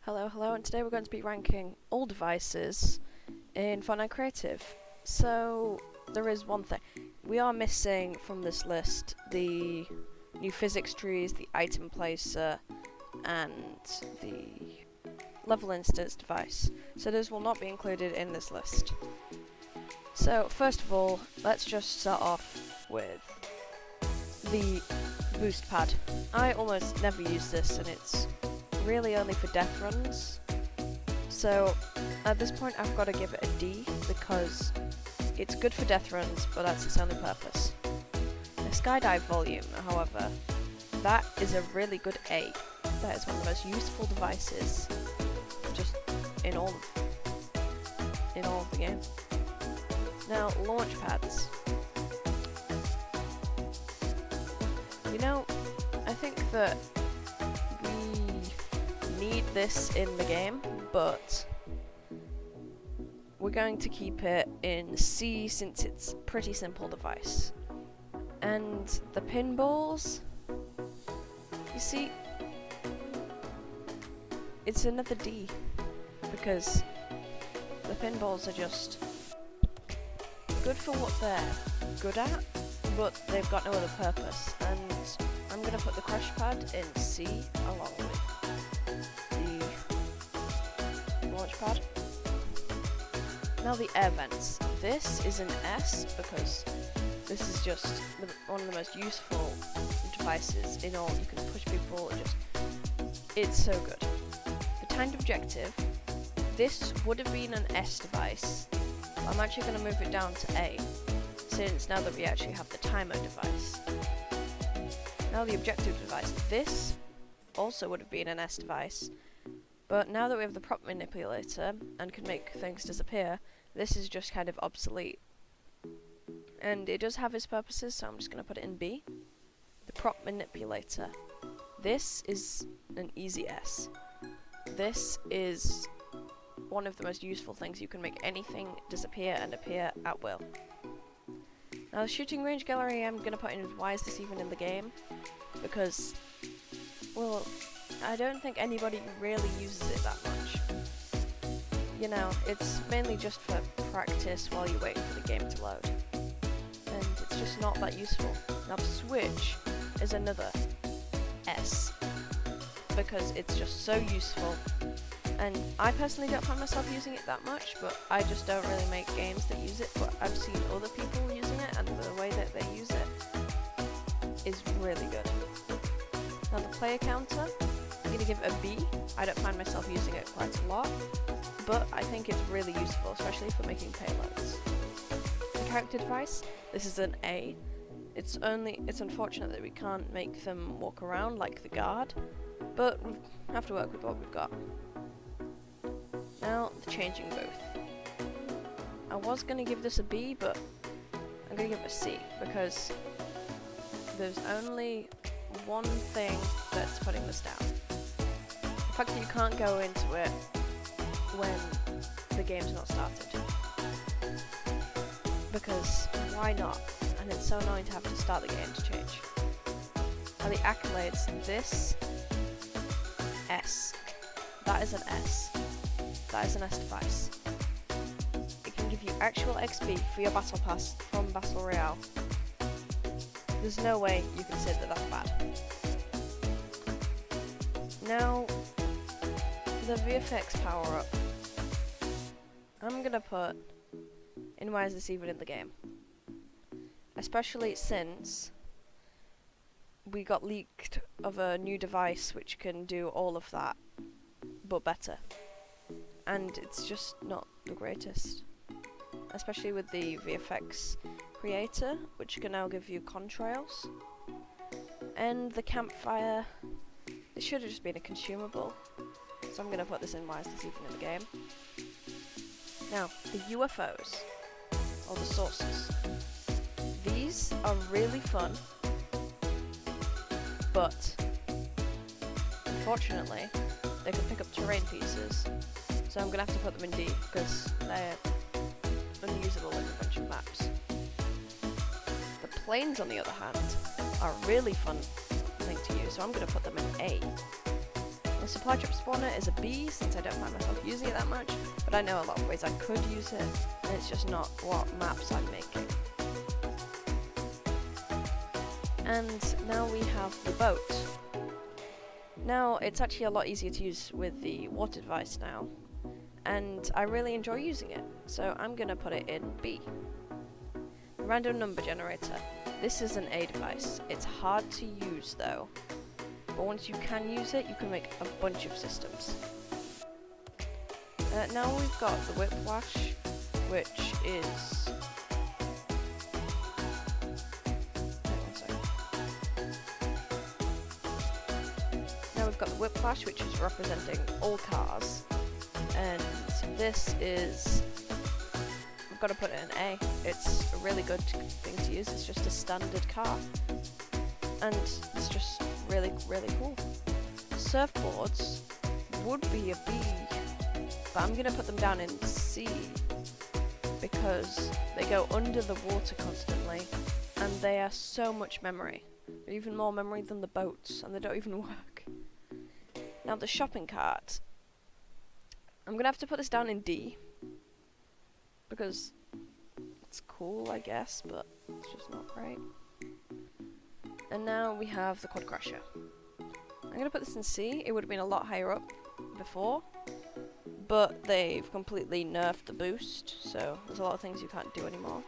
Hello, and today we're going to be ranking all devices in Fortnite Creative. So, there is one thing. We are missing from this list the new physics trees, the item placer, and the level instance device. So those will not be included in this list. So, first of all, let's just start off with the boost pad. I almost never use this, and it's really only for death runs. So at this point I've got to give it a D because it's good for death runs, but that's its only purpose. The skydive volume, however, that is a really good A. That is one of the most useful devices just in all of the game. Now, launch pads. You know, I think that need this in the game, but we're going to keep it in C since it's a pretty simple device. And the pinballs, you see, it's another D because the pinballs are just good for what they're good at, but they've got no other purpose. And I'm gonna put the crash pad in C along with pad. Now the air vents. This is an S because this is just one of the most useful devices in all. You can push people, it's so good. The timed objective. This would have been an S device, but I'm actually going to move it down to A, since now that we actually have the timer device. Now the objective device. This also would have been an S device, but now that we have the prop manipulator and can make things disappear, this is just kind of obsolete. And it does have its purposes, so I'm just going to put it in B. The prop manipulator. This is an easy S. This is one of the most useful things. You can make anything disappear and appear at will. Now the shooting range gallery I'm going to put in why is this even in the game? Because, well, I don't think anybody really uses it that much. You know, it's mainly just for practice while you wait for the game to load. And it's just not that useful. Now the switch is another S, because it's just so useful. And I personally don't find myself using it that much, but I just don't really make games that use it. But I've seen other people using it, and the way that they use it is really good. Now the player counter, I'm going to give it a B. I don't find myself using it quite a lot, but I think it's really useful, especially for making payloads. The character device, this is an A. It's unfortunate that we can't make them walk around like the guard, but we have to work with what we've got. Now, the changing booth. I was going to give this a B, but I'm going to give it a C, because there's only one thing that's putting this down. The fact that you can't go into it when the game's not started. Because why not? And it's so annoying to have to start the game to change. Now the accolades, this S. That is an S. That is an S device. It can give you actual XP for your battle pass from Battle Royale. There's no way you can say that that's bad. Now, the VFX power-up. I'm gonna put in why is this even in the game? Especially since we got leaked of a new device which can do all of that, but better. And it's just not the greatest. Especially with the VFX creator, which can now give you contrails. And the campfire, it should have just been a consumable. So I'm going to put this in why is this even in the game. Now, the UFOs, or the sources. These are really fun, but unfortunately, they can pick up terrain pieces. So I'm going to have to put them in D, because they're unusable in a bunch of maps. The planes, on the other hand, are a really fun thing to use, so I'm going to put them in A. The supply drop spawner is a B, since I don't find myself using it that much, but I know a lot of ways I could use it, and it's just not what maps I'm making. And now we have the boat. Now, it's actually a lot easier to use with the water device now, and I really enjoy using it, so I'm going to put it in B. Random number generator. This is an A device. It's hard to use though, but once you can use it, you can make a bunch of systems. Now we've got the whiplash, which is... Now we've got the whiplash, which is representing all cars, and this is... I've got to put it in A. It's a really good thing to use. It's just a standard car, and it's just really, really cool. Surfboards would be a B, but I'm gonna put them down in C because they go under the water constantly, and they are so much memory. They're even more memory than the boats, and they don't even work. Now the shopping cart. I'm gonna have to put this down in D because it's cool, I guess, but it's just not great. And now we have the quad crasher. I'm gonna put this in C. It would have been a lot higher up before, but they've completely nerfed the boost, so there's a lot of things you can't do anymore.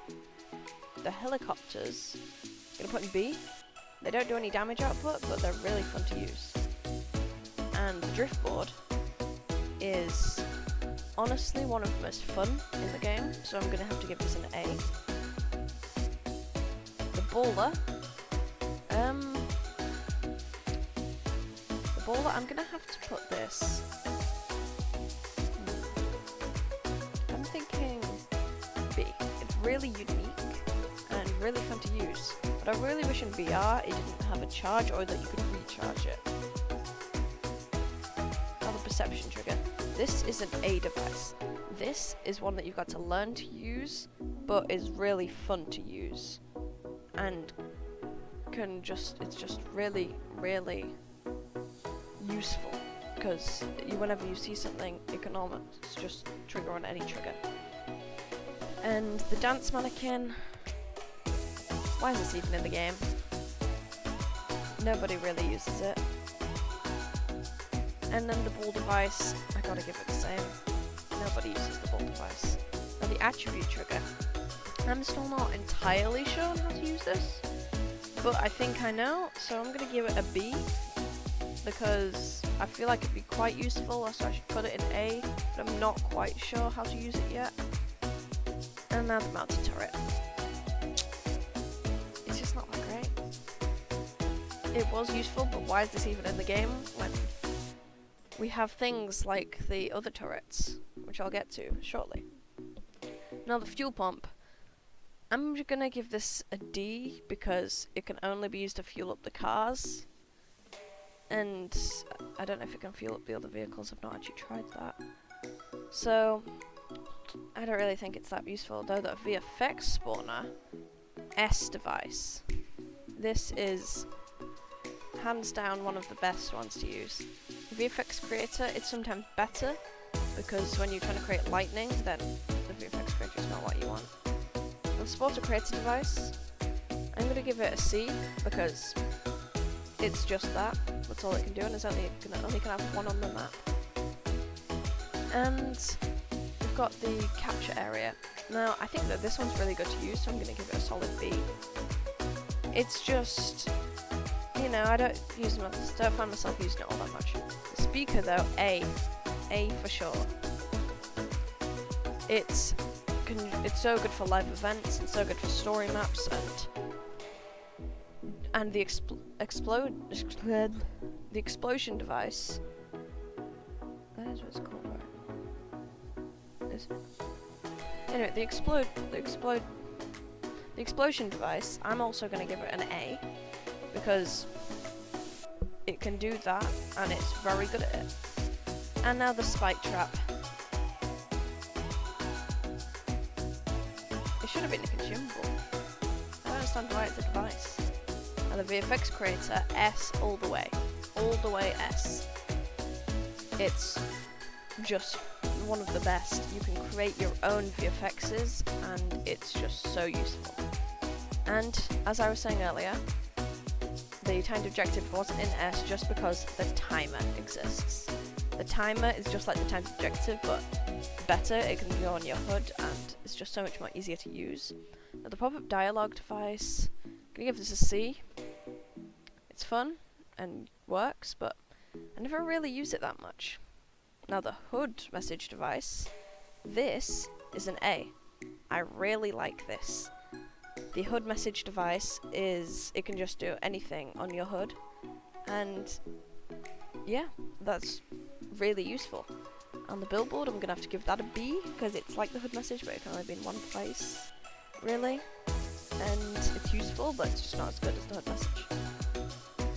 The helicopters, I'm gonna put in B. They don't do any damage output, but they're really fun to use. And the driftboard is honestly one of the most fun in the game, so I'm gonna have to give this an A. The baller, I'm gonna have to put this. I'm thinking B. It's really unique and really fun to use, but I really wish in VR it didn't have a charge or that you could recharge it. Now the perception trigger. This is an A device. This is one that you've got to learn to use, but is really fun to use, and it's just really, really useful, because whenever you see something, it can almost just trigger on any trigger. And the dance mannequin, why is this even in the game? Nobody really uses it. And then the ball device, I gotta give it the same. Nobody uses the ball device. Now the attribute trigger, I'm still not entirely sure on how to use this, but I think I know, so I'm gonna give it a B, because I feel like it'd be quite useful, so I should put it in A, but I'm not quite sure how to use it yet. And now the mounted turret. It's just not that great. It was useful, but why is this even in the game when we have things like the other turrets, which I'll get to shortly. Now the fuel pump. I'm gonna give this a D because it can only be used to fuel up the cars, and I don't know if it can fuel up the other vehicles. I've not actually tried that, so I don't really think it's that useful. Though the VFX spawner, S device, this is hands down one of the best ones to use. The VFX creator, it's sometimes better, because when you're trying to create lightning, then the VFX creator is not what you want. The Fortnite Creative device, I'm going to give it a C, because it's just that. That's all it can do, and it's only can have one on the map. And we've got the capture area. Now, I think that this one's really good to use, so I'm going to give it a solid B. It's just, you know, I don't find myself using it all that much. The speaker though, A for sure. It's so good for live events and so good for story maps, and the explosion device. That is what it's called, right? Is it? Anyway, the explosion device, I'm also going to give it an A, because it can do that and it's very good at it. And now the spike trap. It should have been a consumable. I don't understand why it's a device. And the VFX creator, S all the way S. it's just one of the best. You can create your own VFXs, and it's just so useful. And as I was saying earlier, the timed objective wasn't in S just because the timer exists. The timer is just like the timed objective, but better. It can go on your HUD, and it's just so much more easier to use. Now the pop-up dialogue device, I'm gonna give this a C. It's fun and works, but I never really use it that much. Now the HUD message device, this is an A. I really like this. The HUD message device it can just do anything on your HUD, and yeah, that's really useful. On the billboard, I'm gonna have to give that a B, because it's like the HUD message, but it can only be in one place, really. And it's useful, but it's just not as good as the HUD message.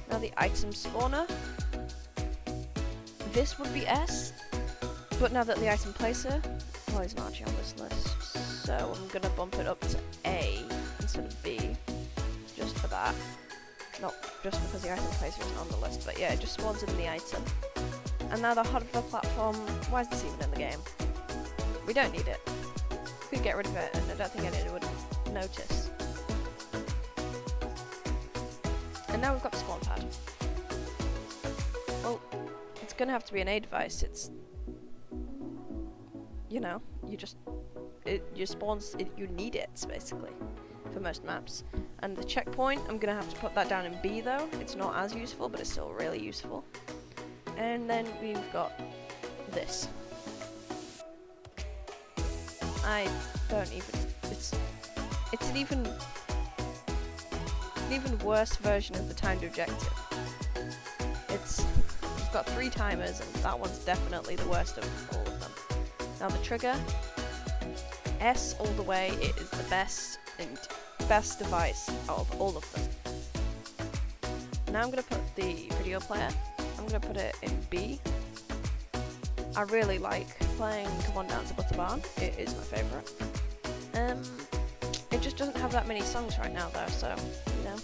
Now the item spawner, this would be S, but now that the item placer, well, he's not actually on this list, so I'm gonna bump it up to A instead of B, just for that. Not just because the item placer isn't on the list, but yeah, it just spawns in the item. And now the hover platform, why is this even in the game? We don't need it. We could get rid of it, and I don't think anyone would notice. And now we've got the spawn pad. Well, it's gonna have to be an A device. It's, you know, you spawns, you need it, basically, for most maps. And the checkpoint, I'm gonna have to put that down in B though. It's not as useful, but it's still really useful. And then we've got this. I don't even, it's an even worse version of the timed objective. We've got 3 timers, and that one's definitely the worst of all of them. Now the trigger, S all the way. It is the best device out of all of them. Now I'm gonna put the video player. I'm gonna put it in B. I really like playing Come On Down to Butterbarn. It is my favourite. It just doesn't have that many songs right now though, so, you know.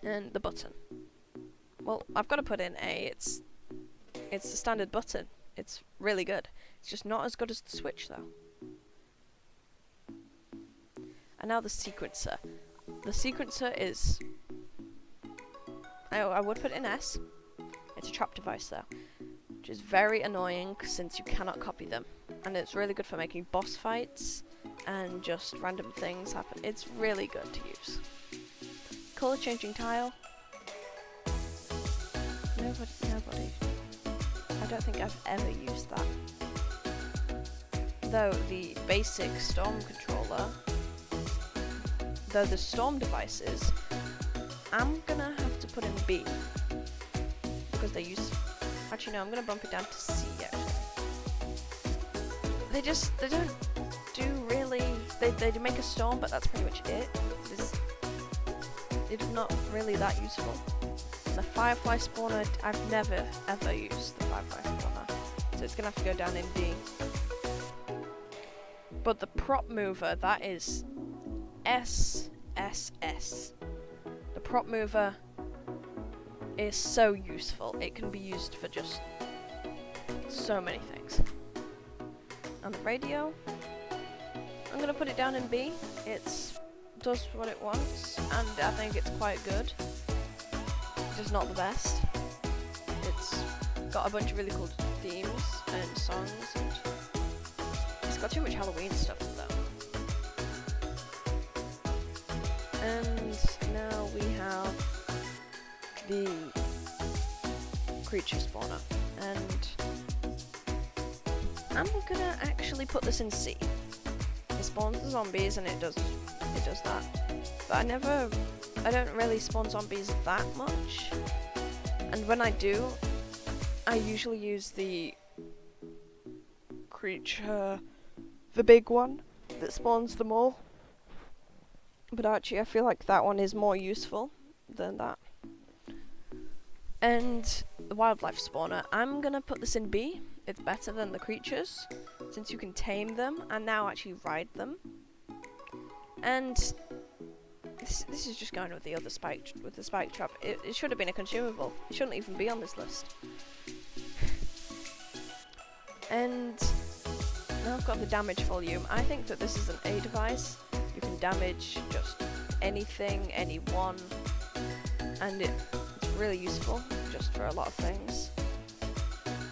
And the button. Well, I've got to put in A. It's the standard button. It's really good. It's just not as good as the Switch though. And now the sequencer. The sequencer is, I would put in S. It's a trap device though, which is very annoying since you cannot copy them. And it's really good for making boss fights and just random things happen. It's really good to use. Color changing tile. Nobody. I don't think I've ever used that. Though the basic storm controller, though the storm devices, I'm gonna have to put in B, because they use, actually no, I'm gonna bump it down to C actually. They don't do really, they do make a storm, but that's pretty much it. It's not really that useful. The firefly spawner, I've never ever used the firefly spawner, so it's gonna have to go down in D. But the prop mover, that is SSS. The prop mover is so useful. It can be used for just so many things. And the radio, I'm gonna put it down in B. It does what it wants, and I think it's quite good. It's just not the best. It's got a bunch of really cool themes and songs, and it's got too much Halloween stuff though. And now we have the creature spawner, and I'm gonna actually put this in C. It spawns the zombies, and it does that. But I don't really spawn zombies that much. And when I do, I usually use the creature, the big one that spawns them all. But actually, I feel like that one is more useful than that. And the wildlife spawner, I'm gonna put this in B. It's better than the creatures, since you can tame them and now actually ride them. And this is just going with the other spike trap. It should have been a consumable. It shouldn't even be on this list. And now I've got the damage volume. I think that this is an A device. You can damage just anything, anyone, and it's really useful just for a lot of things.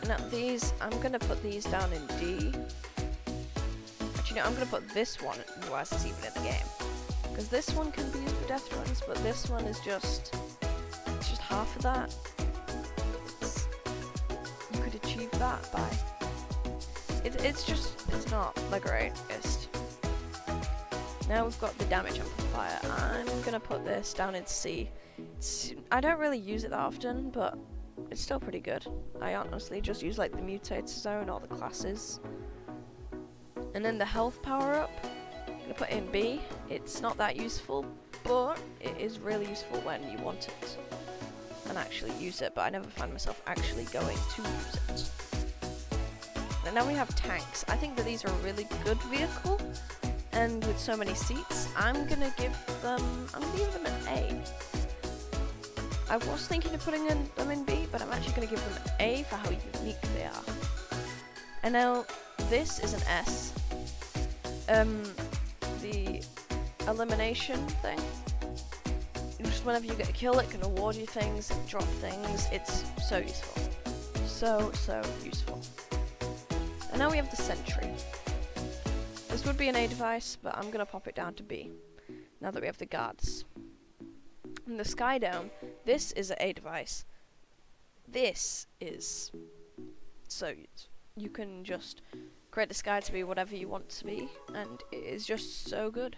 Now these, I'm going to put these down in D. Actually no, I'm going to put this one in why it's even in the game. Because this one can be used for death runs, but this one is just, it's just half of that. You could achieve that by, it's not the greatest. Now we've got the damage amplifier. I'm going to put this down in C. I don't really use it that often, but it's still pretty good. I honestly just use like the mutator zone or the classes. And then the health power up, I'm going to put in B. It's not that useful, but it is really useful when you want it and actually use it, but I never find myself actually going to use it. And now we have tanks. I think that these are a really good vehicle, and with so many seats, I'm gonna give them an A. I was thinking of putting them in B, but I'm actually gonna give them an A for how unique they are. And now this is an S. The elimination thing. Just whenever you get a kill, it can award you things, drop things. It's so useful. So useful. And now we have the sentry. This would be an A device, but I'm going to pop it down to B, now that we have the guards. And the sky dome, this is an A device. This is so you can just create the sky to be whatever you want to be, and it is just so good.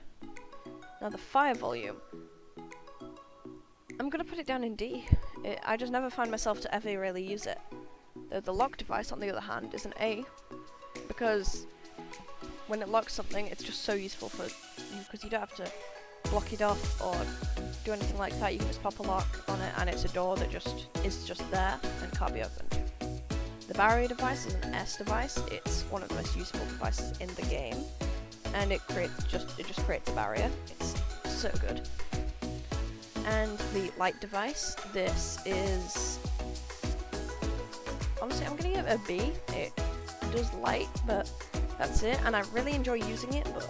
Now the fire volume, I'm going to put it down in D. I just never find myself to ever really use it. The lock device, on the other hand, is an A, because when it locks something, it's just so useful for you, because you don't have to block it off or do anything like that. You can just pop a lock on it, and it's a door that is just there and can't be opened. The barrier device is an S device. It's one of the most useful devices in the game, and it just creates a barrier. It's so good. And the light device, this is, honestly, I'm gonna give it a B. It does light, but that's it, and I really enjoy using it, but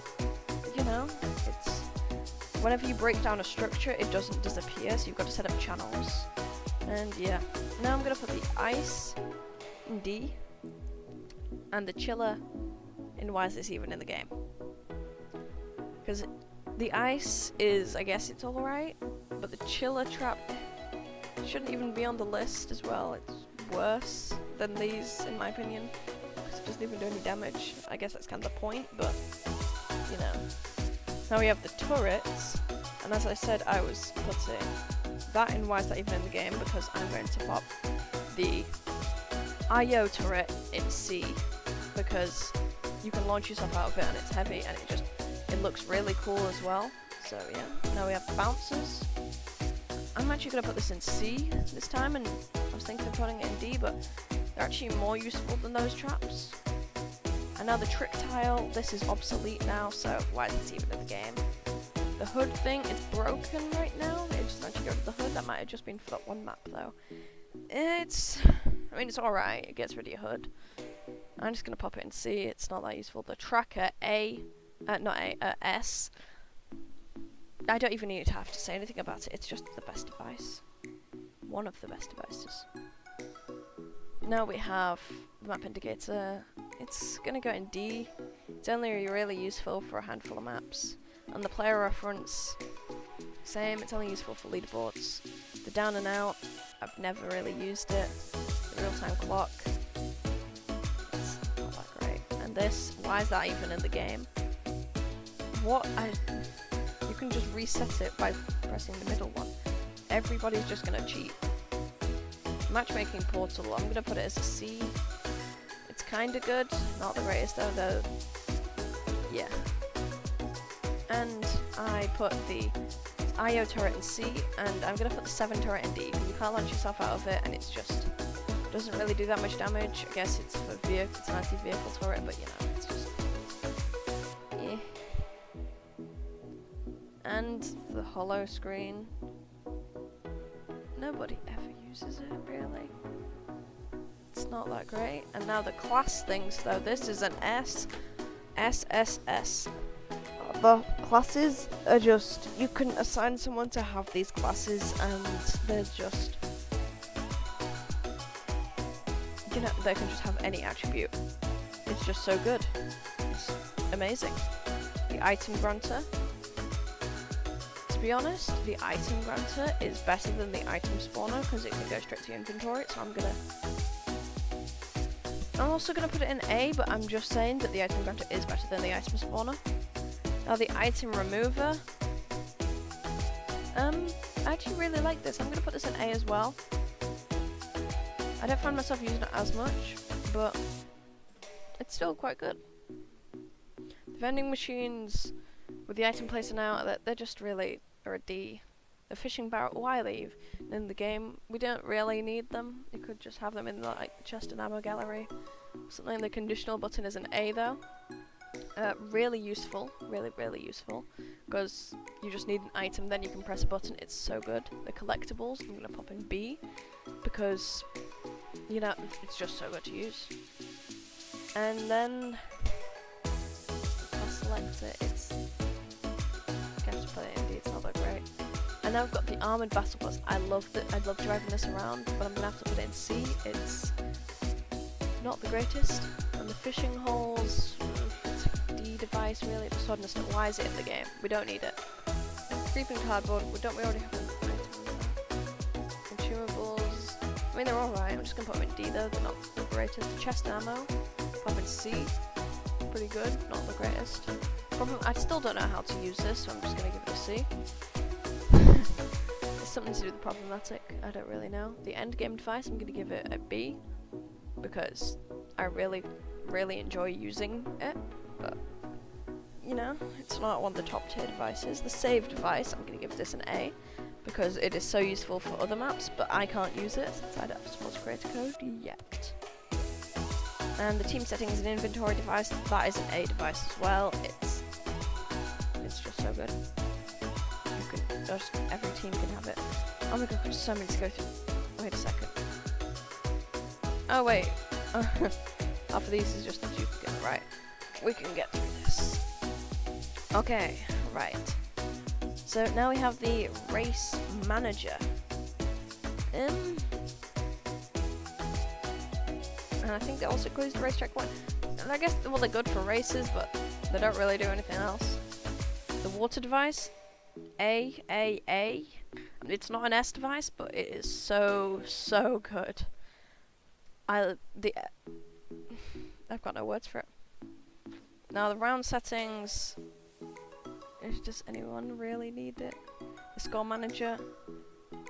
you know, it's whenever you break down a structure, it doesn't disappear, so you've got to set up channels. And yeah, now I'm gonna put the ice in D and the chiller in why is this even in the game, because the ice is, I guess it's alright, but the chiller trap shouldn't even be on the list as well. It's worse than these, in my opinion, because it doesn't even do any damage. I guess that's kind of the point, but you know. Now we have the turrets, and as I said, I was putting that in why is that even in the game, because I'm going to pop the IO turret in C, because you can launch yourself out of it and it's heavy, and it looks really cool as well. So yeah, now we have the bouncers. I'm actually going to put this in C this time, and I was thinking of putting it in D, but they're actually more useful than those traps. And now the trick tile, this is obsolete now, so why is this even in the game? The hood thing is broken right now. It just actually go to the hood. That might have just been for that one map though. It's alright, it gets rid of your hood. I'm just going to pop it in C, it's not that useful. The tracker, S. I don't even need to have to say anything about it, it's just the best device. One of the best devices. Now we have the map indicator. It's going to go in D. It's only really useful for a handful of maps. And the player reference, same, it's only useful for leaderboards. The down and out, I've never really used it. The real-time clock, it's not that great. And this, why is that even in the game? You can just reset it by pressing the middle one. Everybody's just going to cheat. Matchmaking portal, I'm going to put it as a C. It's kind of good, not the greatest though. Yeah. And I put the IO turret in C, and I'm going to put the 7 turret in D, because you can't launch yourself out of it, and it's just doesn't really do that much damage. I guess it's for vehicle, it's an anti-vehicle turret, but you know, it's just, yeah. And the hollow screen, nobody ever uses it, really. It's not that great. And now the class things though, this is an S, SSS. The classes are just, you can assign someone to have these classes and they're just, you know, they can just have any attribute. It's just so good. It's amazing. The item granter. To be honest, the item granter is better than the item spawner because it can go straight to your inventory, so I'm also gonna put it in A, but I'm just saying that the item granter is better than the item spawner. Now the item remover. I actually really like this. I'm gonna put this in A as well. I don't find myself using it as much, but it's still quite good. The vending machines with the item placer now, they're just really are a D. The fishing barrel, why leave in the game? We don't really need them. You could just have them in the like chest and ammo gallery. Something the conditional button is an A though. Really useful, really useful, because you just need an item, then you can press a button. It's so good. The collectibles, I'm gonna pop in B, because you know it's just so good to use. And then I'll select it. It's I guess put it in D. It's not that great. And now I've got the armored battle bus. I love driving this around, but I'm gonna have to put it in C. It's not the greatest. And the fishing holes. D device really. The sword and snow. Why is it in the game? We don't need it. Creeping cardboard. We already have an item on that. Consumables. I mean they're alright. I'm just gonna put them in D though. They're not the greatest. Chest ammo. Pop in C. Pretty good. Not the greatest. Problem. I still don't know how to use this, so I'm just gonna give it a C. It's something to do with problematic. I don't really know. The end game device. I'm gonna give it a B because I really enjoy using it. But you know, it's not one of the top tier devices. The save device, I'm going to give this an A because it is so useful for other maps, but I can't use it since I don't have supposed to create a code yet. And the team settings and inventory device, that is an A device as well. It's just so good. Every team can have it. Oh my god, there's so many to go through. Wait a second. Oh wait. Half of these is just a duplicate, right? We can get through this. Okay, right. So now we have the race manager. And I think that also includes the racetrack one. And I guess, well, they're good for races, but they don't really do anything else. The water device, A. It's not an S device, but it is so good. I've got no words for it. Now the round settings, does anyone really need it? The score manager,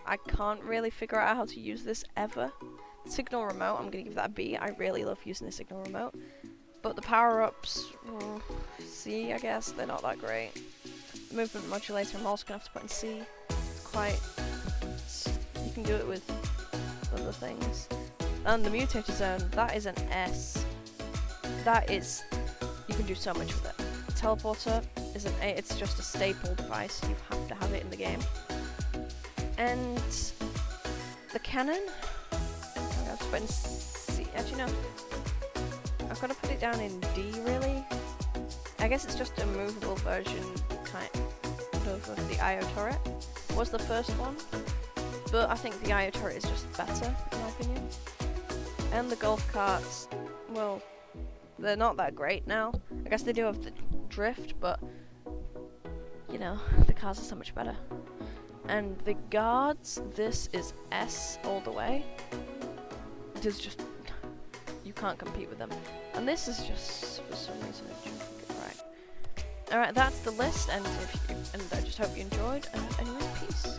I can't really figure out how to use this ever. Signal remote, I'm going to give that a B. I really love using the signal remote. But the power-ups, C I guess, they're not that great. The movement modulator, I'm also going to have to put in C. You can do it with other things. And the mutator zone, that is an S. You can do so much with it. The teleporter is an A, it's just a staple device, you have to have it in the game. And the cannon, I'm going to put in C, actually no, I've got to put it down in D really. I guess it's just a movable version kind of the IO turret. It was the first one, but I think the IO turret is just better in my opinion. And the golf carts, well, they're not that great now. I guess they do have the drift, but you know, the cars are so much better. And the guards, this is S all the way. There's just, you can't compete with them. And this is just, for some reason, a duplicate, right. Alright, that's the list, and I just hope you enjoyed, and anyway, peace.